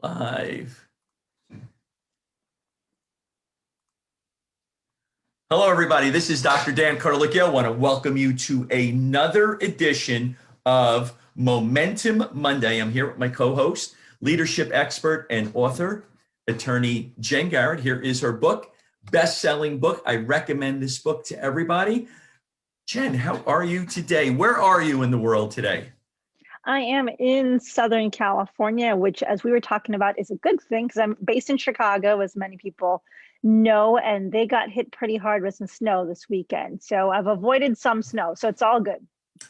Live. Hello, everybody. This is Dr. Dan Cardellichio. I want to welcome you to another edition of Momentum Monday. I'm here with my co-host, leadership expert and author, attorney Jen Garrett. Here is her book, best-selling book. I recommend this book to everybody. Jen, how are you today? Where are you in the world today? I am in Southern California, which, as we were talking about, is a good thing because I'm based in Chicago, as many people know, and they got hit pretty hard with some snow this weekend. So I've avoided some snow, so it's all good.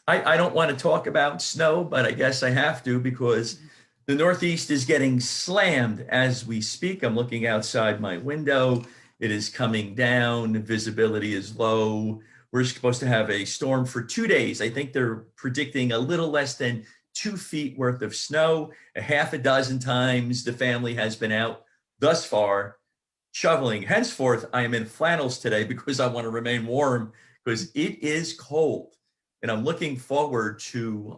I don't want to talk about snow, but I guess I have to because the Northeast is getting slammed as we speak. I'm looking outside my window. It is coming down. Visibility is low. We're supposed to have a storm for 2 days. I think they're predicting a little less than 2 feet worth of snow. A half a dozen times the family has been out thus far shoveling. Henceforth, I am in flannels today because I want to remain warm because it is cold. And I'm looking forward to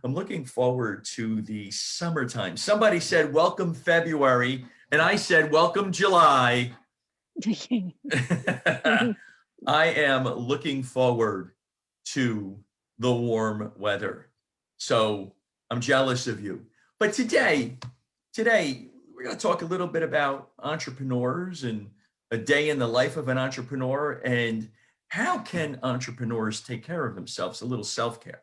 the summertime. Somebody said welcome February, and I said welcome July. I am looking forward to the warm weather. So I'm jealous of you. But today we're going to talk a little bit about entrepreneurs and a day in the life of an entrepreneur and how can entrepreneurs take care of themselves, a little self-care.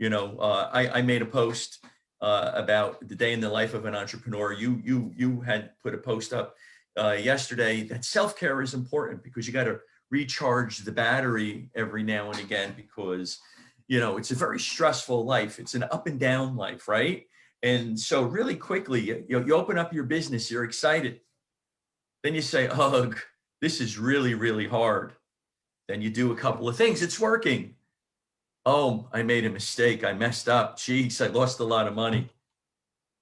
I made a post about the day in the life of an entrepreneur. You had put a post up yesterday that self-care is important because you got to recharge the battery every now and again because it's a very stressful life. It's an up and down life, right? And so really quickly, you open up your business, you're excited. Then you say, oh, this is really, really hard. Then you do a couple of things. It's working. Oh, I made a mistake. I messed up. Jeez, I lost a lot of money.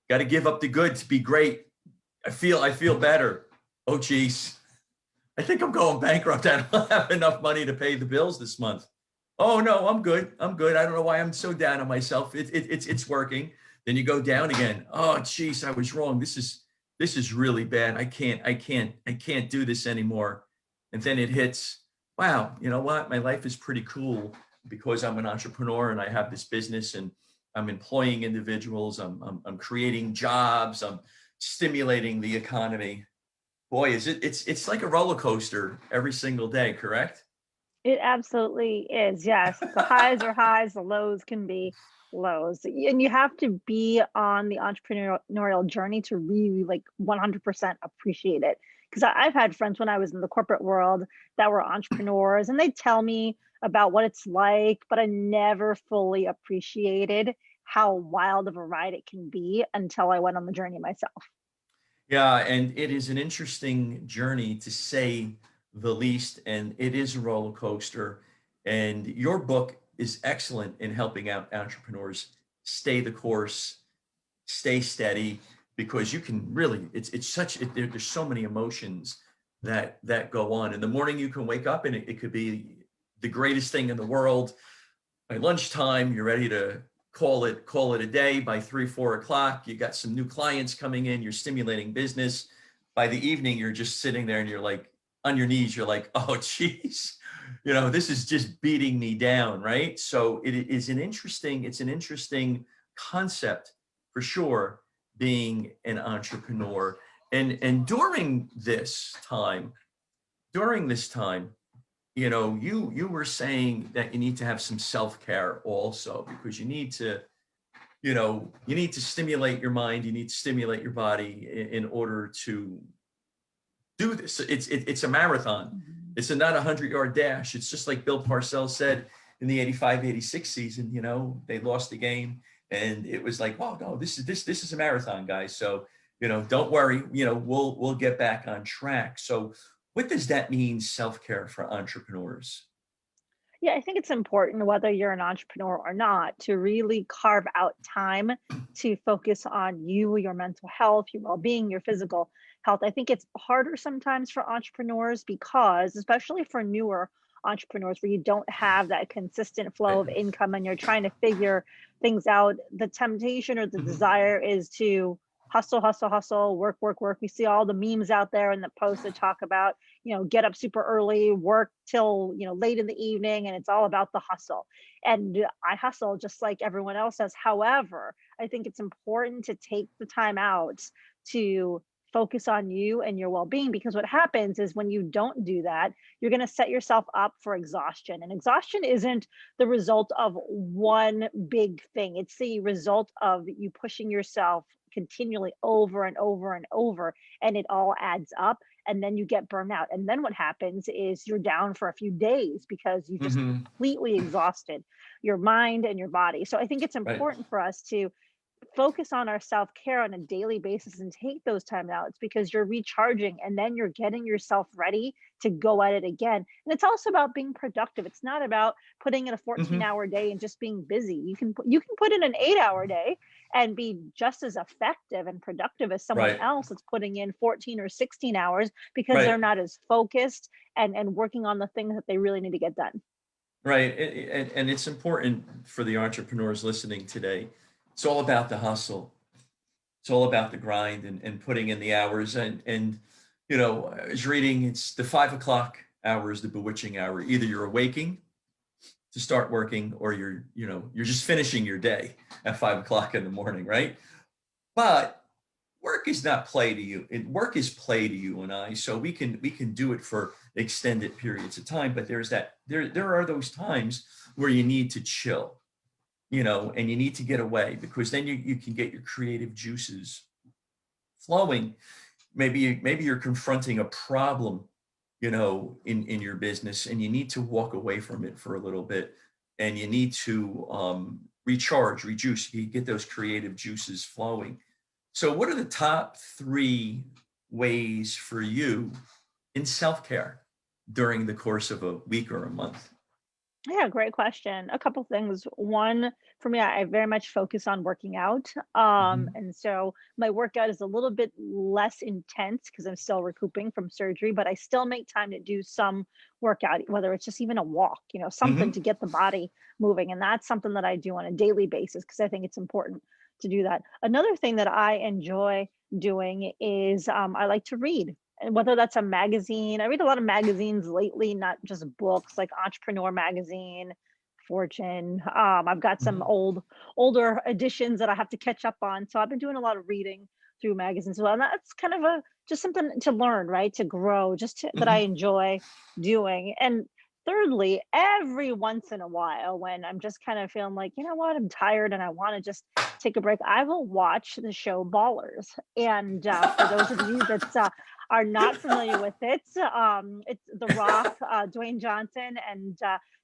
Got to give up the good to be great. I feel better. Oh, geez. I think I'm going bankrupt. I don't have enough money to pay the bills this month. Oh no, I'm good. I don't know why I'm so down on myself. It's working. Then you go down again. Oh, geez, I was wrong. This is really bad. I can't do this anymore. And then it hits. Wow, you know what? My life is pretty cool because I'm an entrepreneur and I have this business and I'm employing individuals. I'm creating jobs. I'm stimulating the economy. Boy, it's like a roller coaster every single day, correct? It absolutely is. Yes. The highs are highs, the lows can be lows. And you have to be on the entrepreneurial journey to really 100% appreciate it. Because I've had friends when I was in the corporate world that were entrepreneurs and they tell me about what it's like, but I never fully appreciated how wild of a ride it can be until I went on the journey myself. Yeah, and it is an interesting journey to say the least, and it is a roller coaster. And your book is excellent in helping out entrepreneurs stay the course, stay steady, because you can really, there's so many emotions that go on. In the morning, you can wake up and it could be the greatest thing in the world. By lunchtime, you're ready to call it a day. By 3, 4 o'clock, you got some new clients coming in, you're stimulating business. By the evening, you're just sitting there and you're like on your knees, you're like, oh geez, this is just beating me down, right? So it's an interesting concept for sure, being an entrepreneur. And during this time, you were saying that you need to have some self-care also because you need to stimulate your mind, you need to stimulate your body in order to do this. It's a marathon. It's not a 100-yard dash. It's just like Bill Parcells said in the 85-86 season, they lost the game and it was like, oh no, this is a marathon, guys. So, don't worry, we'll get back on track. So what does that mean, self-care for entrepreneurs? Yeah, I think it's important, whether you're an entrepreneur or not, to really carve out time to focus on you, your mental health, your well-being, your physical health. I think it's harder sometimes for entrepreneurs because, especially for newer entrepreneurs, where you don't have that consistent flow of income and you're trying to figure things out, the temptation or the desire is to hustle, hustle, hustle, work, work, work. We see all the memes out there and the posts that talk about, get up super early, work till, late in the evening, and it's all about the hustle. And I hustle just like everyone else does. However, I think it's important to take the time out to focus on you and your well-being, because what happens is when you don't do that, you're going to set yourself up for exhaustion, and exhaustion isn't the result of one big thing. It's the result of you pushing yourself continually over and over and over, and it all adds up, and then you get burned out, and then what happens is you're down for a few days because you just Hmm. completely exhausted your mind and your body. So I think it's Right. important for us to focus on our self-care on a daily basis and take those time outs, because you're recharging and then you're getting yourself ready to go at it again. And it's also about being productive. It's not about putting in a Hmm. 14-hour day and just being busy. You can put in an 8-hour day and be just as effective and productive as someone Right. else that's putting in 14 or 16 hours, because they're Right. not as focused and working on the things that they really need to get done. Right. And it's important for the entrepreneurs listening today. It's all about the hustle. It's all about the grind and putting in the hours. And I was reading, it's the 5 o'clock hour is the bewitching hour. Either you're awaking to start working, or you're just finishing your day at 5 o'clock in the morning, right? But work is not play to you. Work is play to you and I. So we can do it for extended periods of time. But there are those times where you need to chill, and you need to get away, because then you can get your creative juices flowing. Maybe you're confronting a problem, in your business, and you need to walk away from it for a little bit, and you need to recharge, rejuice, you get those creative juices flowing. So what are the top three ways for you in self-care during the course of a week or a month? Yeah, great question. A couple things. One, for me, I very much focus on working out. Hmm. And so my workout is a little bit less intense because I'm still recouping from surgery, but I still make time to do some workout, whether it's just even a walk, something Hmm. to get the body moving. And that's something that I do on a daily basis because I think it's important to do that. Another thing that I enjoy doing is I like to read. And whether that's a magazine, I read a lot of magazines lately, not just books, like Entrepreneur Magazine, Fortune. I've got some Hmm. older editions that I have to catch up on. So I've been doing a lot of reading through magazines as well. And that's kind of a just something to learn, right? To grow, that I Hmm. enjoy doing. And thirdly, every once in a while, when I'm just kind of feeling like, you know what, I'm tired and I want to just take a break, I will watch the show Ballers. And for those of you that are not familiar with it, it's The Rock, Dwayne Johnson, and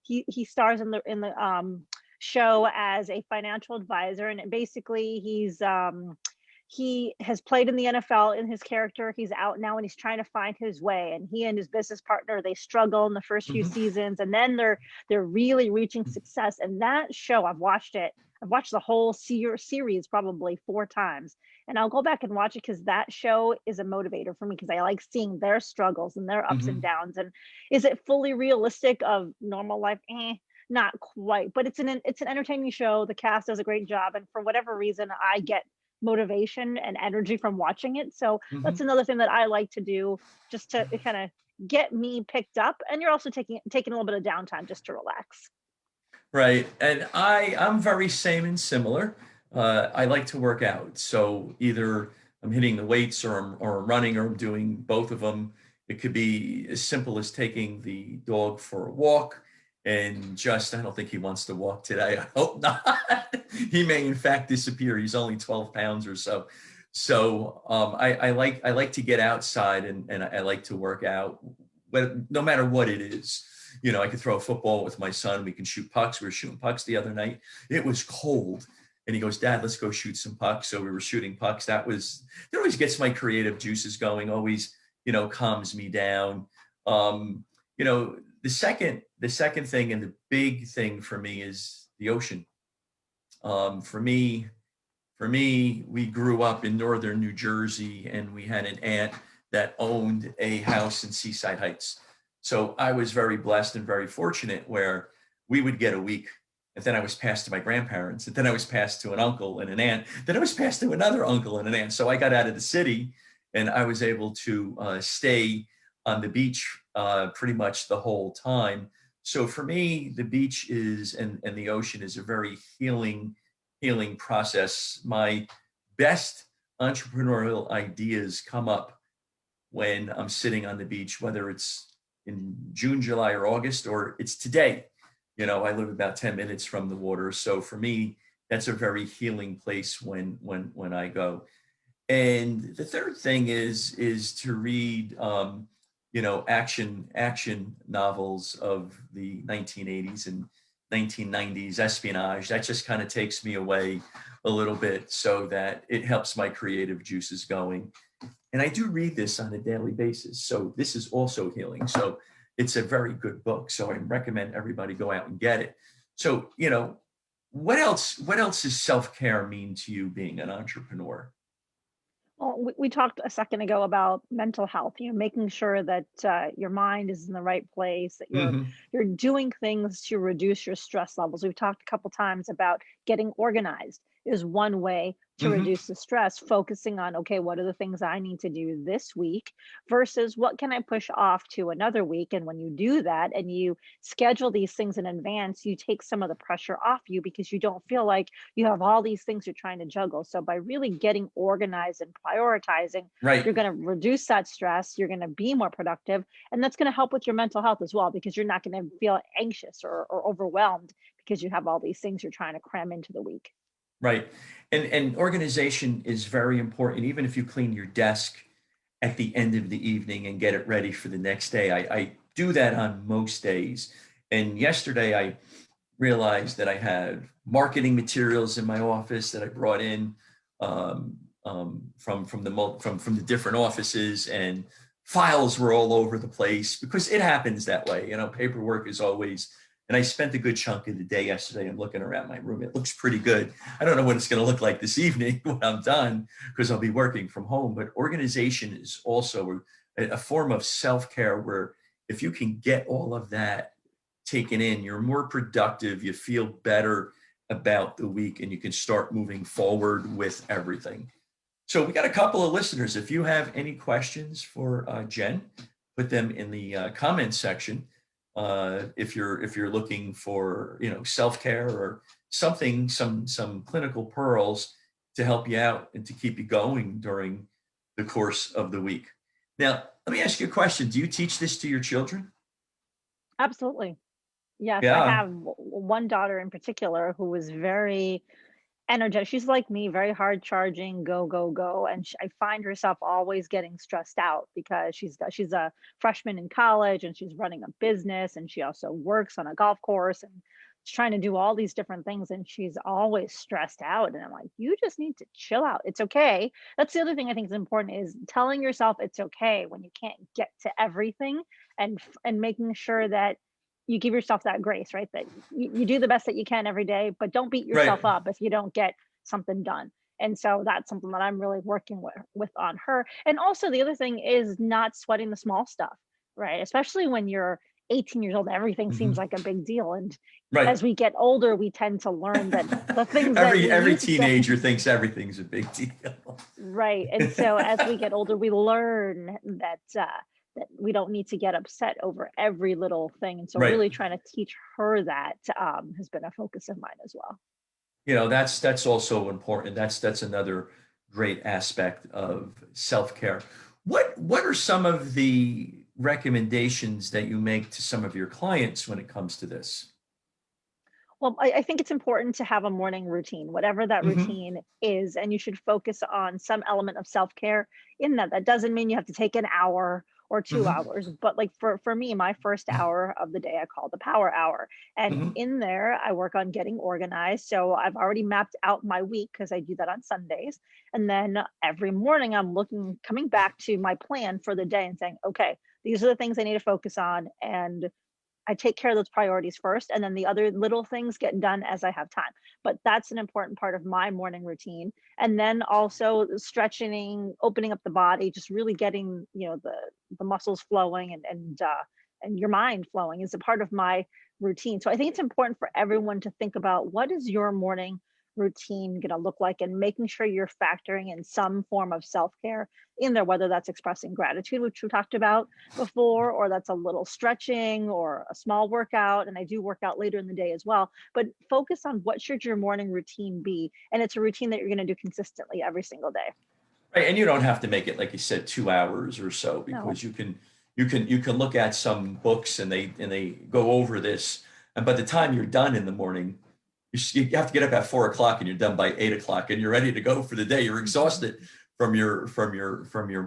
he stars in the show as a financial advisor, and basically he has played in the NFL in his character. He's out now and he's trying to find his way. And he and his business partner, they struggle in the first few Hmm. seasons, and then they're really reaching success. And that show, I've watched it. I've watched the whole series probably 4 times, and I'll go back and watch it because that show is a motivator for me because I like seeing their struggles and their ups and Hmm. downs. And is it fully realistic of normal life? Not quite, but it's an entertaining show. The cast does a great job, and for whatever reason, I get motivation and energy from watching it. So that's Hmm. another thing that I like to do just to kind of get me picked up. And you're also taking a little bit of downtime just to relax. Right. And I'm very same and similar. I like to work out. So either I'm hitting the weights, or I'm running, or I'm doing both of them. It could be as simple as taking the dog for a walk, and just, I don't think he wants to walk today. I hope not. He may in fact disappear. He's only 12 pounds or so. So I like to get outside, and I like to work out, but no matter what it is. I could throw a football with my son. We can shoot pucks. We were shooting pucks the other night. It was cold. And he goes, Dad, let's go shoot some pucks. So we were shooting pucks. That always gets my creative juices going, always, calms me down. Um, the second thing and the big thing for me is the ocean. For me, we grew up in northern New Jersey, and we had an aunt that owned a house in Seaside Heights. So I was very blessed and very fortunate where we would get a week. And then I was passed to my grandparents, and then I was passed to an uncle and an aunt. Then I was passed to another uncle and an aunt. So I got out of the city, and I was able to stay on the beach pretty much the whole time. So for me, the beach is and the ocean is a very healing process. My best entrepreneurial ideas come up when I'm sitting on the beach, whether it's in June, July, or August, or it's today. I live about 10 minutes from the water. So for me, that's a very healing place when I go. And the third thing is to read action novels of the 1980s and 1990s, espionage. That just kind of takes me away a little bit, so that it helps my creative juices going. And I do read this on a daily basis. So this is also healing. So it's a very good book. So I recommend everybody go out and get it. So, what else does self-care mean to you being an entrepreneur? Well, we talked a second ago about mental health, making sure that your mind is in the right place, that Hmm. you're doing things to reduce your stress levels. We've talked a couple times about getting organized is one way to Hmm. reduce the stress, focusing on, okay, what are the things I need to do this week versus what can I push off to another week? And when you do that and you schedule these things in advance, you take some of the pressure off you because you don't feel like you have all these things you're trying to juggle. So by really getting organized and prioritizing, you're Right. going to reduce that stress, you're going to be more productive, and that's going to help with your mental health as well because you're not going to feel anxious or overwhelmed because you have all these things you're trying to cram into the week. Right. And organization is very important. Even if you clean your desk at the end of the evening and get it ready for the next day. I do that on most days. And yesterday I realized that I had marketing materials in my office that I brought in from the different offices, and files were all over the place because it happens that way. Paperwork is always. And I spent a good chunk of the day yesterday. I'm looking around my room. It looks pretty good. I don't know what it's going to look like this evening when I'm done, because I'll be working from home. But organization is also a form of self-care, where if you can get all of that taken in, you're more productive, you feel better about the week, and you can start moving forward with everything. So we got a couple of listeners. If you have any questions for Jen, put them in the comments section. If you're looking for self care or something, some clinical pearls to help you out and to keep you going during the course of the week. Now, let me ask you a question. Do you teach this to your children? Absolutely. Yes, I Yeah. have one daughter in particular who is very energetic. She's like me, very hard charging, go, go, go. And I find herself always getting stressed out because she's a freshman in college and she's running a business and she also works on a golf course and she's trying to do all these different things and she's always stressed out. And I'm like, you just need to chill out. It's okay. That's the other thing I think is important is telling yourself it's okay when you can't get to everything and making sure that you give yourself that grace, right? That you do the best that you can every day, but don't beat Right. yourself up if you don't get something done. And so that's something that I'm really working with on her. And also the other thing is not sweating the small stuff, right? Especially when you're 18 years old, everything seems Mhm. like a big deal. And as Right. we get older, we tend to learn that the things that we Every used to teenager thinks everything's a big deal. right. And so as we get older, we learn that we don't need to get upset over every little thing. And so Right. really trying to teach her that has been a focus of mine as well. That's also important. That's another great aspect of self-care. What are some of the recommendations that you make to some of your clients when it comes to this? Well, I think it's important to have a morning routine, whatever that Hmm. routine is, and you should focus on some element of self care in that. That doesn't mean you have to take an hour or two Hmm. hours, but like for me, my first hour of the day I call the power hour. And Hmm. in there, I work on getting organized. So I've already mapped out my week because I do that on Sundays. And then every morning, coming back to my plan for the day and saying, okay, these are the things I need to focus on. And I take care of those priorities first, and then the other little things get done as I have time. But that's an important part of my morning routine. And then also stretching, opening up the body, just really getting, the muscles flowing and your mind flowing is a part of my routine. So I think it's important for everyone to think about, what is your morning routine going to look like, and making sure you're factoring in some form of self-care in there, whether that's expressing gratitude, which we talked about before, or that's a little stretching or a small workout. And I do work out later in the day as well, but focus on what should your morning routine be. And it's a routine that you're going to do consistently every single day. Right, and you don't have to make it, like you said, 2 hours or so, No. because you can look at some books and they go over this, and by the time you're done in the morning, you have to get up at 4 o'clock and you're done by 8 o'clock and you're ready to go for the day. You're exhausted from your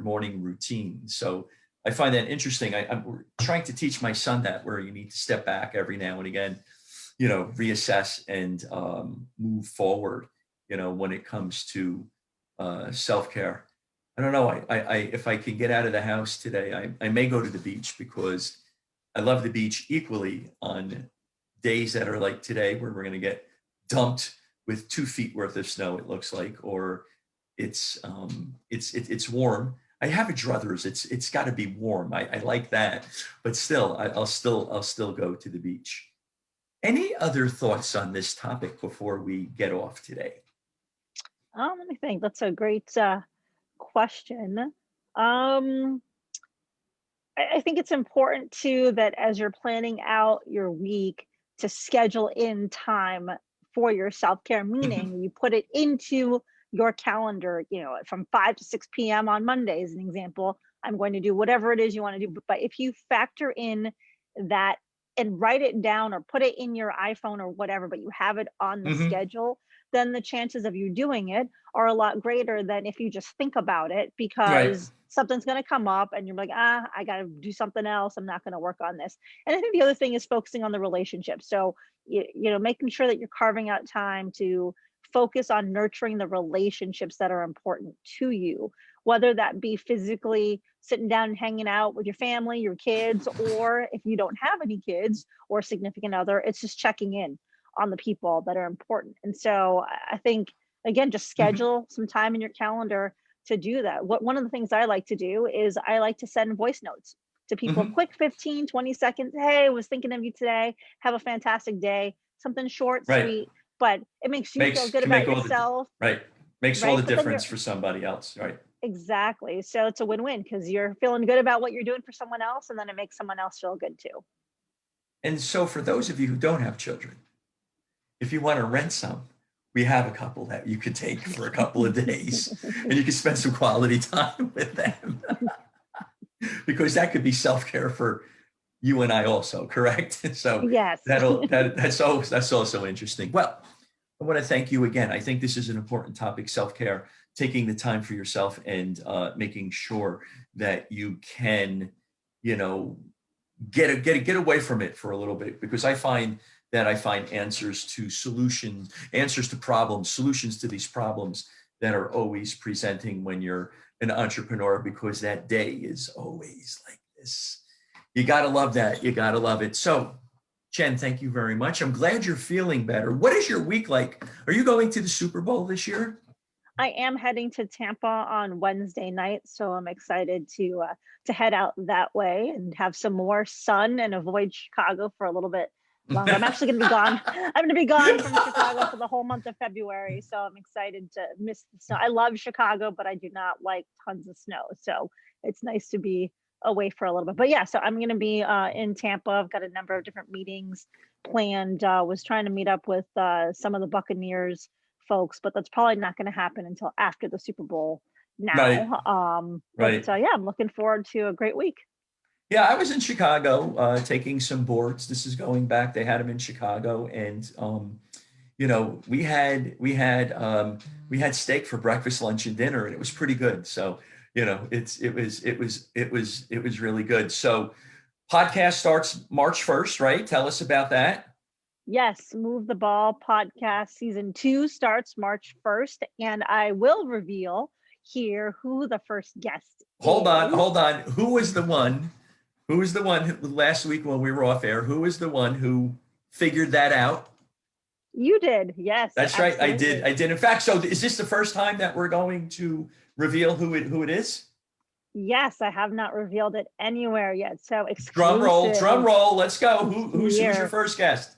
morning routine. So I find that interesting. I'm trying to teach my son that, where you need to step back every now and again, reassess and move forward, when it comes to self-care. I don't know. I if I can get out of the house today, I may go to the beach, because I love the beach equally on days that are like today, where we're going to get dumped with 2 feet worth of snow, it looks like, or it's warm. I have a druthers. It's got to be warm. I like that, but still, I'll still go to the beach. Any other thoughts on this topic before we get off today? Let me think. That's a great question. I think it's important too, that as you're planning out your week, to schedule in time for your self-care, Mhm. meaning you put it into your calendar, from 5 to 6 p.m. on Monday, as an example. I'm going to do whatever it is you want to do. But if you factor in that and write it down or put it in your iPhone or whatever, but you have it on the Mhm. schedule, then the chances of you doing it are a lot greater than if you just think about it, Right. because something's going to come up and you're like, I got to do something else. I'm not going to work on this. And I think the other thing is focusing on the relationship. So, making sure that you're carving out time to focus on nurturing the relationships that are important to you, whether that be physically sitting down and hanging out with your family, your kids, or if you don't have any kids or significant other, it's just checking in on the people that are important. And so I think, again, just Mhm. schedule some time in your calendar to do that. One of the things I like to do is I like to send voice notes to people, Mhm. quick 15, 20 seconds. Hey, I was thinking of you today. Have a fantastic day. Something short, Right. sweet, but it makes you feel Makes good can about make all the yourself, right. Makes all the right? But then difference you're for somebody else. Right. exactly. So it's a win-win, because you're feeling good about what you're doing for someone else, and then it makes someone else feel good too. And so, for those of you who don't have children, if you want to rent some, we have a couple that you could take for a couple of days, and you can spend some quality time with them, because that could be self-care for you and I also, correct? So Yes. that's also interesting. Well, I want to thank you again. I think this is an important topic, self-care, taking the time for yourself, and making sure that you can, you know, get away from it for a little bit, because I find answers to problems, solutions to these problems that are always presenting when you're an entrepreneur, because that day is always like this. You got to love that. You got to love it. So, Jen, thank you very much. I'm glad you're feeling better. What is your week like? Are you going to the Super Bowl this year? I am heading to Tampa on Wednesday night, so I'm excited to head out that way and have some more sun and avoid Chicago for a little bit longer. I'm actually going to be gone. I'm going to be gone from Chicago for the whole month of February, so I'm excited to miss the snow. I love Chicago, but I do not like tons of snow, so it's nice to be away for a little bit. But yeah, so I'm going to be in Tampa. I've got a number of different meetings planned. Was trying to meet up with some of the Buccaneers folks, but that's probably not going to happen until after the Super Bowl Right, now. But right. yeah, I'm looking forward to a great week. Yeah, I was in Chicago taking some boards. This is going back. They had them in Chicago, and we had steak for breakfast, lunch, and dinner, and it was pretty good. So it was really good. So podcast starts March 1st, right? Tell us about that. Yes, Move the Ball podcast season 2 starts March 1st, and I will reveal here who the first guest Hold on, is. hold on. Who was the one? Who was the one last week when we were off air? Who was the one who figured that out? You did. Yes, That's right. I did. absolutely. I did. In fact, so is this the first time that we're going to reveal who it is? Yes, I have not revealed it anywhere yet. So Drum roll, drum exclusive roll. Let's go. Who's your here. first guest?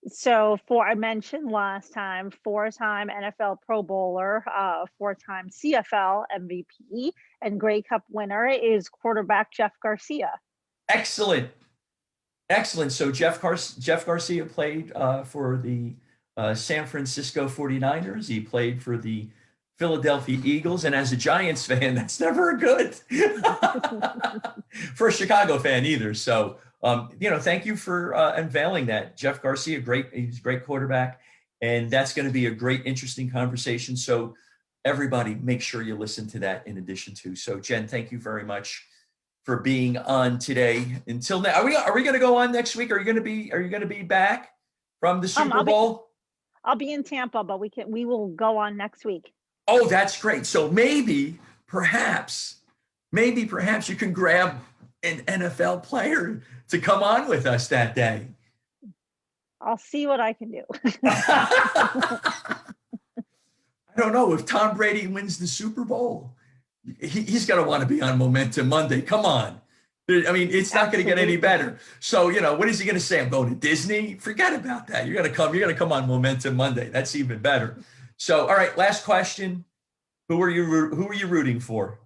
So I mentioned last time, four-time NFL Pro Bowler, four-time CFL MVP, and Grey Cup winner is quarterback Jeff Garcia. Excellent. Excellent. So Jeff Garcia played for the San Francisco 49ers. He played for the Philadelphia Eagles. And as a Giants fan, that's never good for a Chicago fan either. So, thank you for unveiling that. Jeff Garcia, he's a great quarterback. And that's going to be a great, interesting conversation. So everybody, make sure you listen to that in addition to. So Jen, thank you very much for being on today. Until now, are we going to go on next week? Are you going to be back from the Super Bowl? I'll be in Tampa, but we will go on next week. Oh, that's great. So perhaps you can grab an NFL player to come on with us that day. I'll see what I can do. I don't know if Tom Brady wins the Super Bowl. He's going to want to be on Momentum Monday. Come on. I mean, it's not going to get any better. So, what is he going to say? I'm going to Disney? Forget about that. You're going to come on Momentum Monday. That's even better. So, all right, last question. Who are you rooting for?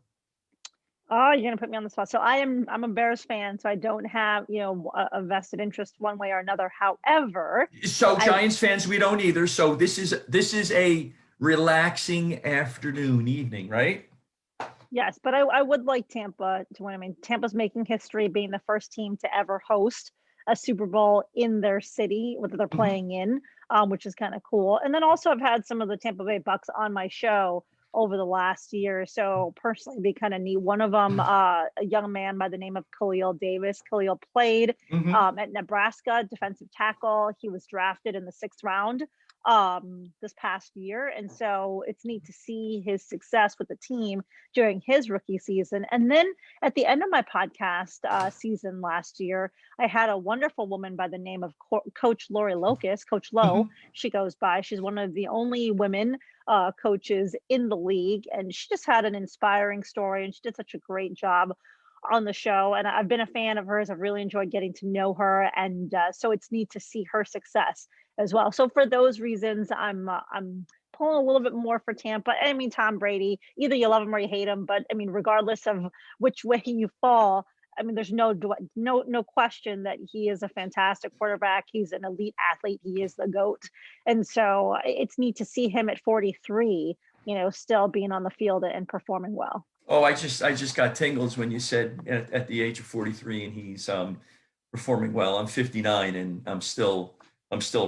Oh, you're going to put me on the spot. So I'm a Bears fan, so I don't have, a vested interest one way or another. However, so Giants fans, we don't either. So this is a relaxing evening, right? Yes, but I would like Tampa to win. I mean, Tampa's making history being the first team to ever host a Super Bowl in their city, what they're playing in, which is kind of cool. And then also I've had some of the Tampa Bay Bucks on my show over the last year. So personally, it'd be kind of neat. One of them, a young man by the name of Khalil Davis. Khalil played at Nebraska, defensive tackle. He was drafted in the 6th round this past year. And so it's neat to see his success with the team during his rookie season. And then at the end of my podcast season last year, I had a wonderful woman by the name of Coach Lori Locust, Coach Lowe, she goes by. She's one of the only women coaches in the league. And she just had an inspiring story and she did such a great job on the show. And I've been a fan of hers. I've really enjoyed getting to know her. And so it's neat to see her success as well. So for those reasons, I'm pulling a little bit more for Tampa. I mean, Tom Brady, either you love him or you hate him, but I mean, regardless of which way you fall, I mean, there's no question that he is a fantastic quarterback. He's an elite athlete. He is the GOAT. And so it's neat to see him at 43, still being on the field and performing well. Oh, I just got tingles when you said at the age of 43 and he's performing well. I'm 59 and I'm still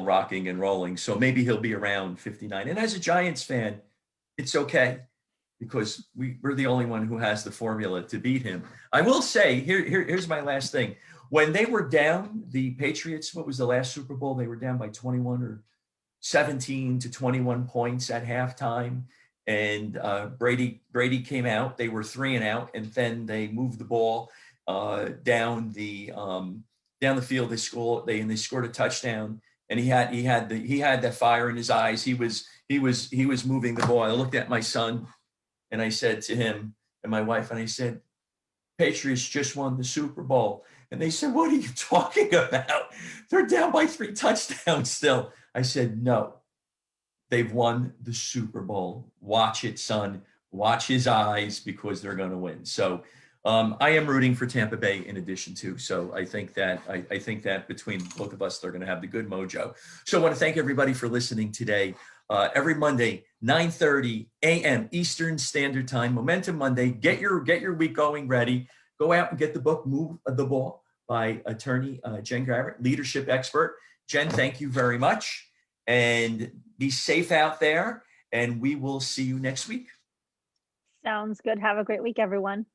rocking and rolling. So maybe he'll be around 59. And as a Giants fan, it's okay because we're the only one who has the formula to beat him. I will say, here's my last thing. When they were down, the Patriots, what was the last Super Bowl? They were down by 21 or 17 to 21 points at halftime. And Brady came out. They were 3-and-out, and then they moved the ball down the field. They scored a touchdown, and he had that fire in his eyes. He was moving the ball. I looked at my son, and I said to him and my wife, and I said, "Patriots just won the Super Bowl." And they said, "What are you talking about? They're down by 3 touchdowns still." I said, "No. They've won the Super Bowl. Watch it, son. Watch his eyes because they're going to win." So I am rooting for Tampa Bay in addition to. So I think that between both of us, they're going to have the good mojo. So I want to thank everybody for listening today. Every Monday, 9:30 a.m. Eastern Standard Time, Momentum Monday. Get your week going ready. Go out and get the book, Move the Ball, by attorney Jen Garrett, leadership expert. Jen, thank you very much. And be safe out there, and we will see you next week. Sounds good. Have a great week, everyone.